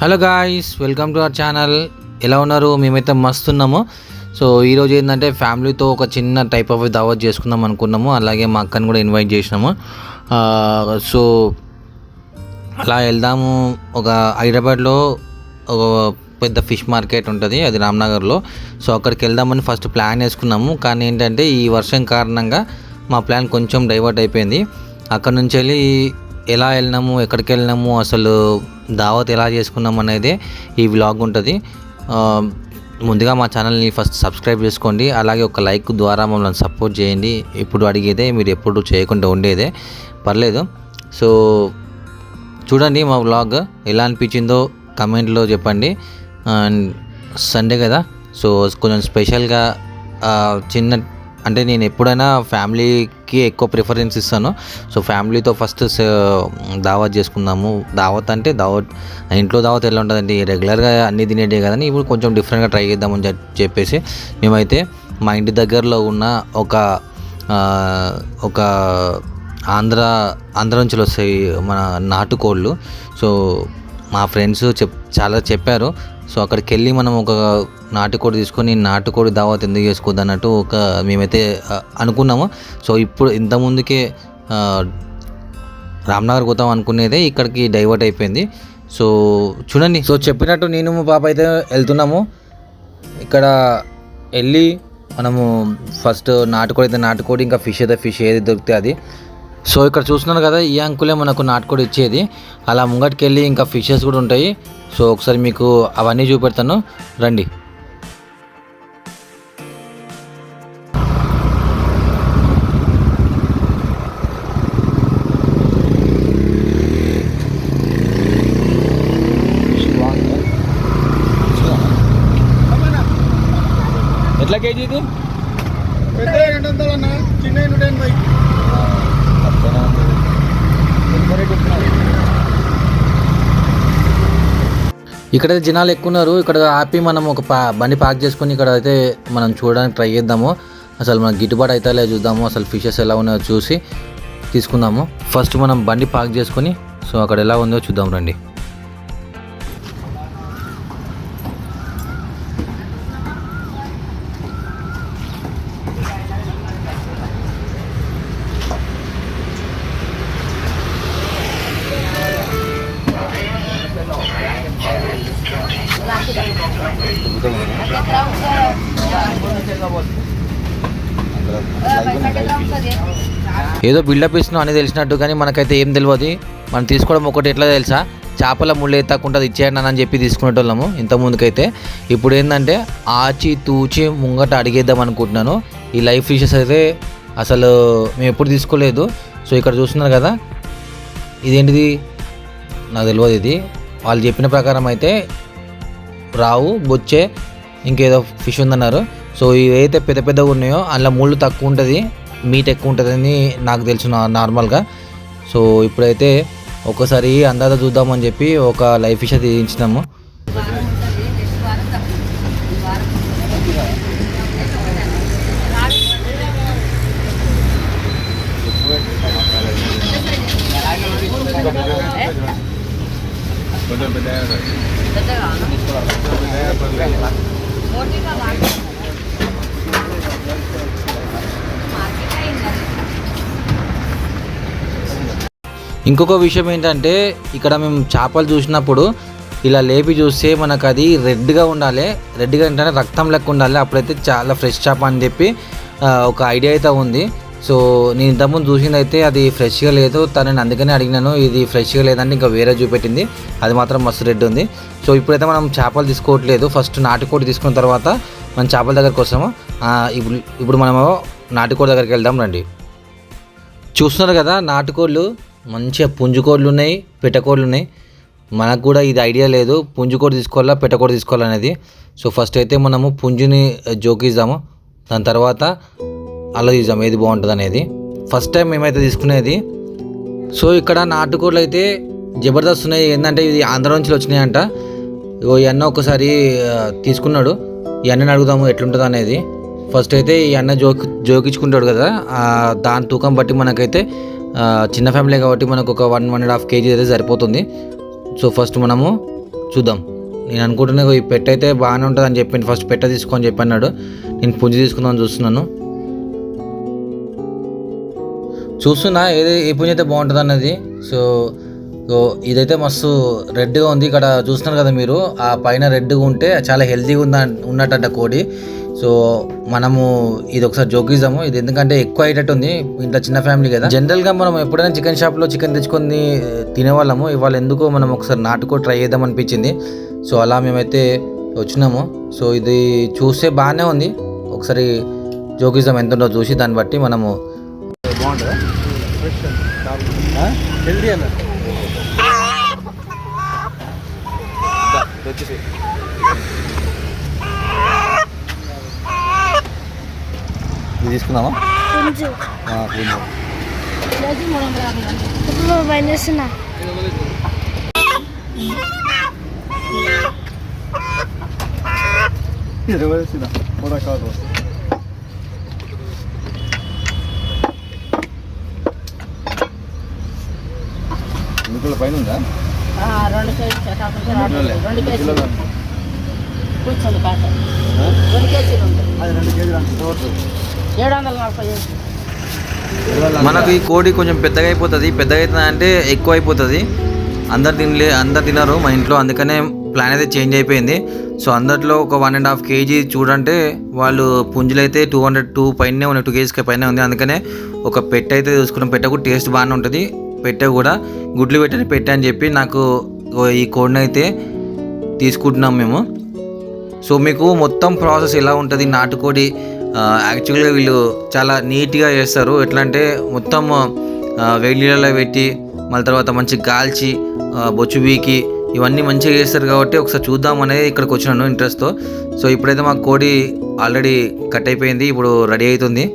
Hello guys, welcome to our channel. ఎలా ఉన్నారు? మేమైతే మస్తు ఉన్నాము. సో ఈరోజు ఏంటంటే ఫ్యామిలీతో ఒక చిన్న టైప్ ఆఫ్ దావత్ చేసుకుందాం అనుకున్నాము. అలాగే మా అక్కని కూడా ఇన్వైట్ చేసినాము. సో అలా వెళ్దాము. ఒక హైదరాబాద్లో ఒక పెద్ద ఫిష్ మార్కెట్ ఉంటుంది, అది రామ్నగర్లో. సో అక్కడికి వెళ్దామని ఫస్ట్ ప్లాన్ వేసుకున్నాము. కానీ ఏంటంటే ఈ వర్షం కారణంగా మా ప్లాన్ కొంచెం డైవర్ట్ అయిపోయింది. అక్కడ నుంచి వెళ్ళి ఎలా వెళ్ళినాము, ఎక్కడికి వెళ్ళినాము, అసలు దావత్ ఎలా చేసుకున్నాం అనేది ఈ వ్లాగ్ ఉంటుంది. ముందుగా మా ఛానల్ని ఫస్ట్ సబ్స్క్రైబ్ చేసుకోండి. అలాగే ఒక లైక్ ద్వారా మమ్మల్ని సపోర్ట్ చేయండి. ఇప్పుడు అడిగేదే, మీరు ఎప్పుడు చేయకుండా ఉండేదే, పర్లేదు. సో చూడండి మా వ్లాగ్ ఎలా అనిపించిందో కమెంట్లో చెప్పండి. అండ్ సండే కదా, సో కొంచెం స్పెషల్గా చిన్న అంటే నేను ఎప్పుడైనా ఫ్యామిలీకి ఎక్కువ ప్రిఫరెన్స్ ఇస్తాను. సో ఫ్యామిలీతో ఫస్ట్ దావత్ చేసుకుందాము. దావత్ అంటే ఇంట్లో దావత్ ఎలా ఉంటుందండి, రెగ్యులర్గా అన్నీ తినేటే కదని ఇప్పుడు కొంచెం డిఫరెంట్గా ట్రై చేద్దామని చెప్పేసి మేమైతే మా ఇంటి దగ్గరలో ఉన్న ఒక ఆంధ్ర నుంచి వస్తాయి మన నాటుకోళ్ళు. సో మా ఫ్రెండ్స్ చాలా చెప్పారు. సో అక్కడికి వెళ్ళి మనం ఒక నాటుకోడి తీసుకొని నాటుకోడి దావత్ ఎందుకు చేసుకోవద్దు అన్నట్టు మేమైతే అనుకున్నాము. సో ఇప్పుడు ఇంతకుముందుకే రామ్నగర్ పోతాం అనుకునేదే ఇక్కడికి డైవర్ట్ అయిపోయింది. సో చూడండి, సో చెప్పినట్టు నేను మా పాప అయితే వెళ్తున్నాము. ఇక్కడ వెళ్ళి మనము ఫస్ట్ నాటుకోడి అయితే నాటుకోడి, ఇంకా ఫిష్ అయితే ఫిష్, ఏది దొరికితే అది. సో ఇక్కడ చూస్తున్నారు కదా, ఈ అంకులే మనకు నాటుకోడి ఇచ్చేది. అలా ముంగటికి వెళ్ళి ఇంకా ఫిషెస్ కూడా ఉంటాయి. సో ఒకసారి మీకు అవన్నీ చూపెడతాను, రండి. ఎట్లా కేజీ ఇది? ఇక్కడైతే జనాలు ఎక్కువ ఉన్నారు. ఇక్కడ ఆపి మనం ఒక బండి పార్క్ చేసుకొని ఇక్కడ అయితే మనం చూడడానికి ట్రై చేద్దాము. అసలు మనకు గిట్టుబాటు అయితే లేదు చూద్దాము. అసలు ఫిషెస్ ఎలా ఉన్నాయో చూసి తీసుకుందాము. ఫస్ట్ మనం బండి పార్క్ చేసుకొని సో అక్కడ ఎలా ఉందో చూద్దాం, రండి. ఏదో బిల్డప్ ఇస్తున్నాం అని తెలిసినట్టు, కానీ మనకైతే ఏం తెలియదు. మనం తీసుకోవడం ఒకటి ఎట్లా తెలుసా, చేపల ముళ్ళు ఎత్తకుండా ఇచ్చేయండి అని చెప్పి తీసుకునేటోళ్ళము ఇంతకుముందుకైతే. ఇప్పుడు ఏంటంటే ఆచి తూచి ముంగట అడిగేద్దాం అనుకుంటున్నాను. ఈ లైవ్ ఫిషెస్ అయితే అసలు మేము ఎప్పుడు తీసుకోలేదు. సో ఇక్కడ చూస్తున్నారు కదా, ఇదేంటిది నాకు తెలియదు. ఇది వాళ్ళు చెప్పిన ప్రకారం అయితే రావు, బొచ్చే, ఇంకేదో ఫిష్ ఉందన్నారు. సో ఇవైతే పెద్ద పెద్దగా ఉన్నాయో అందులో ముళ్ళు తక్కువ ఉంటుంది, మీట్ ఎక్కువ ఉంటుందని నాకు తెలుసు నార్మల్గా. సో ఇప్పుడైతే ఒకసారి అందాజ చూద్దామని చెప్పి ఒక లైవ్ ఫిష్ అయితే తీయించినాము. ఇంకొక విషయం ఏంటంటే, ఇక్కడ మేము చేపలు చూసినప్పుడు ఇలా లేపి చూస్తే మనకు అది రెడ్గా ఉండాలి. రెడ్గా అంటే రక్తం లెక్క ఉండాలి, అప్పుడైతే చాలా ఫ్రెష్ చేప అని చెప్పి ఒక ఐడియా అయితే ఉంది. సో నేను ఇంతకుముందు చూసింది అయితే అది ఫ్రెష్గా లేదు. తనని అందుకనే అడిగినాను, ఇది ఫ్రెష్గా లేదంటే ఇంకా వేరే చూపెట్టింది, అది మాత్రం మస్తు రెడ్ ఉంది. సో ఇప్పుడైతే మనం చేపలు తీసుకోవట్లేదు, ఫస్ట్ నాటుకోడి తీసుకున్న తర్వాత మనం చేపల దగ్గరికి వస్తాము. ఇప్పుడు మనము నాటుకోడి దగ్గరికి వెళ్దాం, రండి. చూస్తున్నారు కదా, నాటుకోళ్ళు మంచిగా పుంజుకోళ్ళు ఉన్నాయి, పెట్టకోళ్ళు ఉన్నాయి. మనకు కూడా ఇది ఐడియా లేదు, పుంజుకోడి తీసుకోవాలా పెట్టకోడి తీసుకోవాలనేది. సో ఫస్ట్ అయితే మనము పుంజుని జోకిద్దాము, దాని తర్వాత అలా తీద్దాం ఏది బాగుంటుంది అనేది. ఫస్ట్ టైం మేమైతే తీసుకునేది. సో ఇక్కడ నాటుకోళ్ళు అయితే జబర్దస్త్ ఉన్నాయి. ఏంటంటే ఇది ఆంధ్ర నుంచి వచ్చినాయంట. ఈ అన్న ఒకసారి తీసుకున్నాడు, ఈ అన్నని అడుగుదాము ఎట్లుంటుంది అనేది. ఫస్ట్ అయితే ఈ అన్న జోకించుకుంటాడు కదా, దాని తూకం బట్టి మనకైతే చిన్న ఫ్యామిలీ కాబట్టి మనకు ఒక 1.5 kg అయితే సరిపోతుంది. సో ఫస్ట్ మనము చూద్దాం. నేను అనుకుంటున్నా ఈ పెట్ట అయితే బాగానే ఉంటుంది అని చెప్పింది. ఫస్ట్ పెట్ట తీసుకొని చెప్పన్నాడు. నేను పుంజి తీసుకుందామని చూస్తున్నా ఏ పుంజి అయితే బాగుంటుంది అన్నది. సో ఇదైతే మస్తు రెడ్గా ఉంది. ఇక్కడ చూస్తున్నారు కదా మీరు, ఆ పైన రెడ్గా ఉంటే చాలా హెల్తీగా ఉన్నట్ట కోడి. సో మనము ఇది ఒకసారి జోకిద్దాము. ఇది ఎందుకంటే ఎక్కువ అయ్యేటట్టు ఉంది, ఇంట్లో చిన్న ఫ్యామిలీ కదా. జనరల్గా మనం ఎప్పుడైనా చికెన్ షాప్లో చికెన్ తెచ్చుకొని తినేవాళ్ళము. ఇవాళ ఎందుకో మనం ఒకసారి నాటుకో ట్రై చేద్దాం అనిపించింది. సో అలా మేమైతే వచ్చినాము. సో ఇది చూస్తే బాగానే ఉంది. ఒకసారి జోకిద్దాం ఎంత ఉందో చూసి దాన్ని బట్టి మనము తీసుకుందామా. పైన ఉందా? 2 కేజీలు కూర్చోండి కాక 2 కేజీలు ఉంటుంది. అది 2 కేజీలు అంటే 740. మనకు ఈ కోడి కొంచెం పెద్దగా అయిపోతుంది. పెద్దగా అవుతుంది అంటే ఎక్కువ అయిపోతుంది. అందరు తినరు మా ఇంట్లో, అందుకనే ప్లాన్ అయితే చేంజ్ అయిపోయింది. సో అందరిలో ఒక 1.5 కేజీ చూడంటే వాళ్ళు పుంజులు అయితే 202 పైనే ఉన్నాయి, 2 కేజీస్కి పైన ఉంది. అందుకనే ఒక పెట్ట అయితే చూసుకున్నాం. పెట్ట కూడా టేస్ట్ బాగానే ఉంటుంది. పెట్ట కూడా గుడ్లు పెట్టని పెట్ట అని చెప్పి నాకు ఈ కోడిని అయితే తీసుకుంటున్నాం మేము. సో మీకు మొత్తం ప్రాసెస్ ఎలా ఉంటుంది నాటుకోడి, యాక్చువల్గా వీళ్ళు చాలా నీట్గా చేస్తారు. ఎట్లా అంటే మొత్తం వేడి నీళ్ళలో పెట్టి మళ్ళీ తర్వాత మంచిగా కాల్చి బొచ్చు బీకి ఇవన్నీ మంచిగా చేస్తారు. కాబట్టి ఒకసారి చూద్దాం అనేది ఇక్కడికి వచ్చినాను ఇంట్రెస్ట్తో. సో ఇప్పుడైతే మా కోడి ఆల్రెడీ కట్ అయిపోయింది, ఇప్పుడు రెడీ అవుతుంది.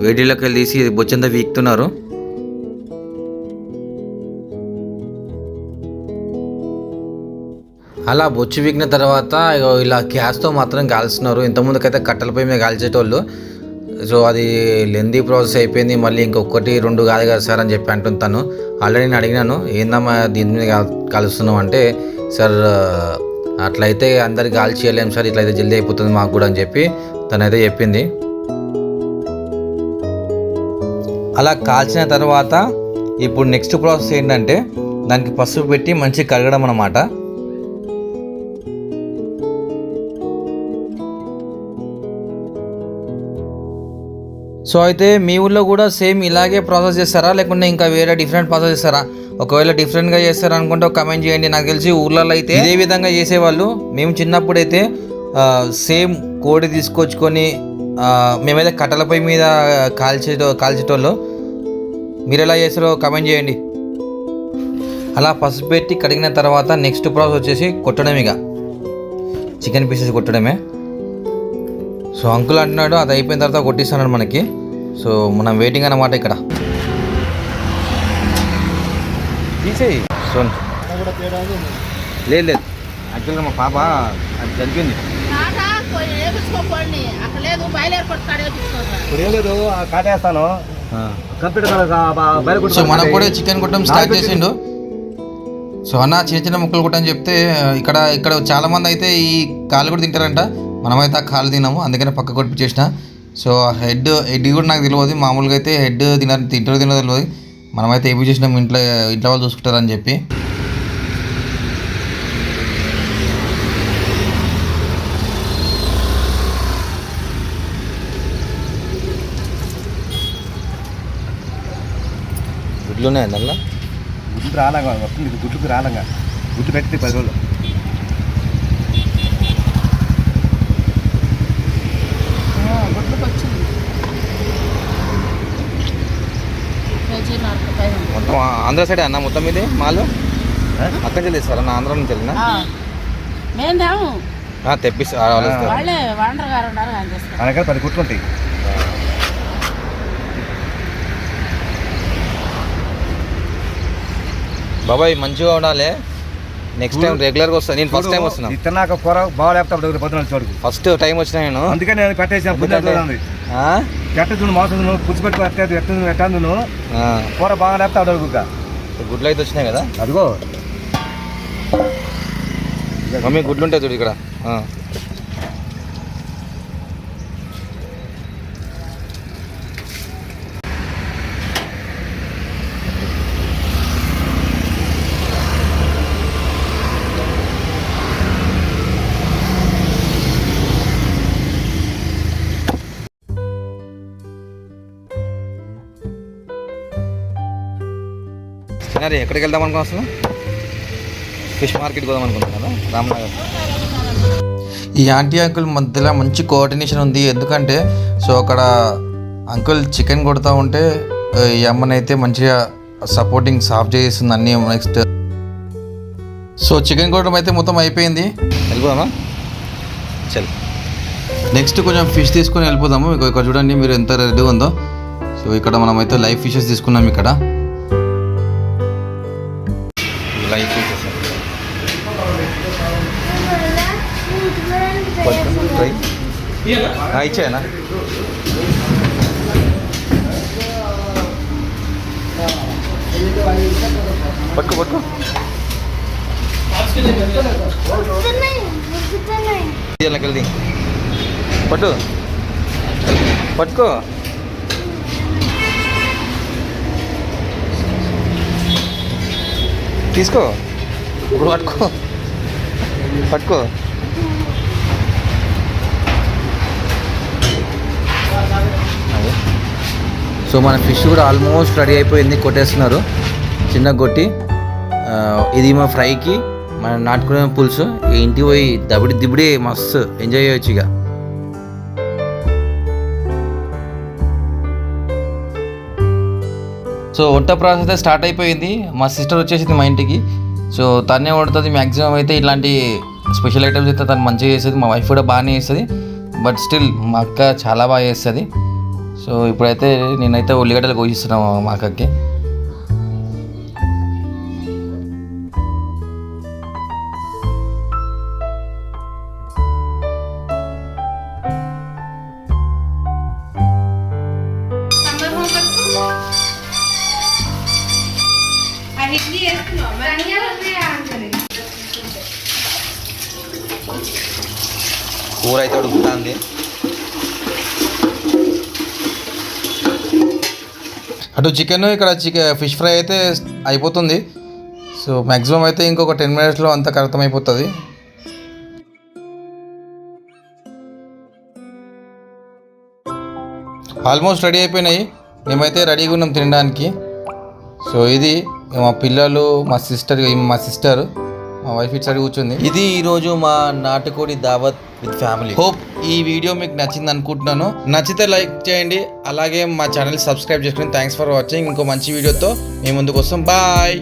వేడిలోకి వెళ్ళి తీసి బొచ్చంతా వీక్తున్నారు. అలా బొచ్చు వీకిన తర్వాత ఇలా గ్యాస్తో మాత్రం కాల్స్తున్నారు. ఇంతకుముందుకైతే కట్టెలపై మీద కాల్చేటోళ్ళు. సో అది లెందీ ప్రాసెస్ అయిపోయింది. మళ్ళీ ఇంకొకటి 2 కాదు కదా సార్ అని చెప్పి అంటుంటాను. ఆల్రెడీ నేను అడిగినాను, ఏందమ్మా దీని మీద కాలుస్తున్నాం అంటే, సార్ అట్లయితే అందరికి కాల్చి చేయలేము సార్, ఇట్లయితే జల్దీ అయిపోతుంది మాకు కూడా అని చెప్పి తనైతే చెప్పింది. అలా కాల్చిన తర్వాత ఇప్పుడు నెక్స్ట్ ప్రాసెస్ ఏంటంటే దానికి పసుపు పెట్టి మంచిగా కడగడం అన్నమాట. సో అయితే మీ ఊళ్ళో కూడా సేమ్ ఇలాగే ప్రాసెస్ చేస్తారా, లేకుంటే ఇంకా వేరే డిఫరెంట్ ప్రాసెస్ చేస్తారా? ఒకవేళ డిఫరెంట్గా చేస్తారు అనుకుంటే ఒక కమెంట్ చేయండి. నాకు తెలిసి ఊర్లలో అయితే ఇదే విధంగా చేసేవాళ్ళు. మేము చిన్నప్పుడైతే సేమ్ కోడి తీసుకొచ్చుకొని మేమైతే కట్టెలపై మీద కాల్చేటోళ్ళు. మీరు ఎలా చేస్తారో కమెంట్ చేయండి. అలా పసుపు పెట్టి కడిగిన తర్వాత నెక్స్ట్ ప్రాసెస్ వచ్చేసి కొట్టడం, ఇక చికెన్ పీసెస్ కొట్టడమే. సో అంకుల్ అంటున్నాడు అది అయిపోయిన తర్వాత కొట్టిస్తున్నాడు మనకి. సో మనం వెయిటింగ్ అన్నమాట ఇక్కడ. సో లేదు యాక్చువల్గా మా పాప అది జరిగింది. సో మనం కూడా చికెన్ కొట్టడం స్టార్ట్ చేసిండు. సో అన్న చిన్న చిన్న ముక్కలు కొట్టని చెప్తే ఇక్కడ చాలా మంది అయితే ఈ కాళ్ళు కూడా తింటారంట. మనమైతే ఆ కాళ్ళు తిన్నాము, అందుకనే పక్క కొట్టించేసిన. సో హెడ్ కూడా నాకు తెలియదు. మామూలుగా అయితే హెడ్ తింటారో తెలియదు. మనమైతే ఏమి చేసినాం, ఇంట్లో వాళ్ళు చూసుకుంటారని చెప్పి. గుడ్లు ఉన్నాయి అందులో. గుడ్లు రాలంగా వస్తుంది, గుడ్లకు రాలంగా గుడ్లు పెట్టి 10 రోజులు. మొత్తం ఆంధ్ర సైడ్ అన్న మొత్తం ఇది మాలు అక్కడి నుంచి తెస్తారా? నా ఆంధ్ర నుంచి వెళ్ళినా తెప్పిస్తా. 10 గుట్లు ఉంటాయి. బాబాయ్ మంచిగా ఉండాలి. నెక్స్ట్ టైం రెగ్యులర్గా వస్తాను. నేను ఫస్ట్ టైం వస్తున్నా. ఇతనాక పొర బాగా లేకపోతే చూడు ఫస్ట్ టైం వచ్చినా నేను. అందుకే నేను పెట్టేసాను. మాసం పుచ్చి పెట్టుకు ఎట్టాను కూర బాగా లేకపోతే అడుగుగా గుడ్లు అయితే వచ్చినాయి కదా. అదిగో మమ్మీ గుడ్లు ఉంటాయి చూడు ఇక్కడ. సరే ఎక్కడికి వెళ్దాం అనుకున్నాం అసలు? ఫిష్ మార్కెట్కి పోదాం అనుకున్నాం కదా రామ్నగర్. ఈ ఆంటీ అంకుల్ మధ్యలో మంచి కోఆర్డినేషన్ ఉంది. ఎందుకంటే సో అక్కడ అంకుల్ చికెన్ కొడుతూ ఉంటే ఈ అమ్మనైతే మంచిగా సపోర్టింగ్ సాఫ్ చేస్తుంది అన్నీ. నెక్స్ట్ సో చికెన్ కొట్టడం అయితే మొత్తం అయిపోయింది. వెళ్ళిపోదామా? చల్ నెక్స్ట్ కొంచెం ఫిష్ తీసుకొని వెళ్ళిపోదాము. ఇక్కడ చూడండి మీరు ఎంత రెడీగా ఉందో. సో ఇక్కడ మనమైతే లైవ్ ఫిషెస్ తీసుకున్నాం. ఇక్కడ లైవ్ ఫిషెస్ ఇచ్చాయనా? పట్టుకో వెళ్ళి పట్టుకో. తీసుకో ఇప్పుడు పట్టుకో. సో మన ఫిష్ కూడా ఆల్మోస్ట్ రెడీ అయిపోయింది. కొట్టేస్తున్నారు చిన్న కొట్టి. ఇది మా ఫ్రైకి మన నాటుకునే పులుసు. ఇంటికి పోయి దిబిడి మస్తు ఎంజాయ్ చేయొచ్చు. ఇక సో వంట ప్రాసెస్ అయితే స్టార్ట్ అయిపోయింది. మా సిస్టర్ వచ్చేసింది మా ఇంటికి. సో తనే వండుతుంది మ్యాక్సిమం అయితే. ఇలాంటి స్పెషల్ ఐటమ్స్ అయితే తను మంచిగా చేస్తుంది. మా వైఫ్ కూడా బాగానే చేస్తుంది. బట్ స్టిల్ మా అక్క చాలా బాగా చేస్తుంది. సో ఇప్పుడైతే నేనైతే ఉల్లిగడ్డలు కోసిస్తున్నాను మా అక్కకి. కూర అయితే ఉడుకుతుంది. అటు చికెన్ ఇక్కడ ఫిష్ ఫ్రై అయితే అయిపోతుంది. సో మ్యాక్సిమం అయితే ఇంకొక 10 minutesలో అంతా అర్థమైపోతుంది. ఆల్మోస్ట్ రెడీ అయిపోయినాయి. మేమైతే రెడీగా ఉన్నాం తినడానికి. సో ఇది మా పిల్లలు, మా సిస్టర్, మా వైఫ్ ఇటు సైడ్ కూర్చుంది. ఇది ఈరోజు మా నాటుకోడి దావత్ విత్ ఫ్యామిలీ. హోప్ ఈ వీడియో మీకు నచ్చింది అనుకుంటున్నాను. నచ్చితే లైక్ చేయండి. అలాగే మా ఛానల్ సబ్స్క్రైబ్ చేసుకుని థ్యాంక్స్ ఫర్ వాచింగ్. ఇంకో మంచి వీడియోతో మేము ముందుకు వస్తాం. బాయ్.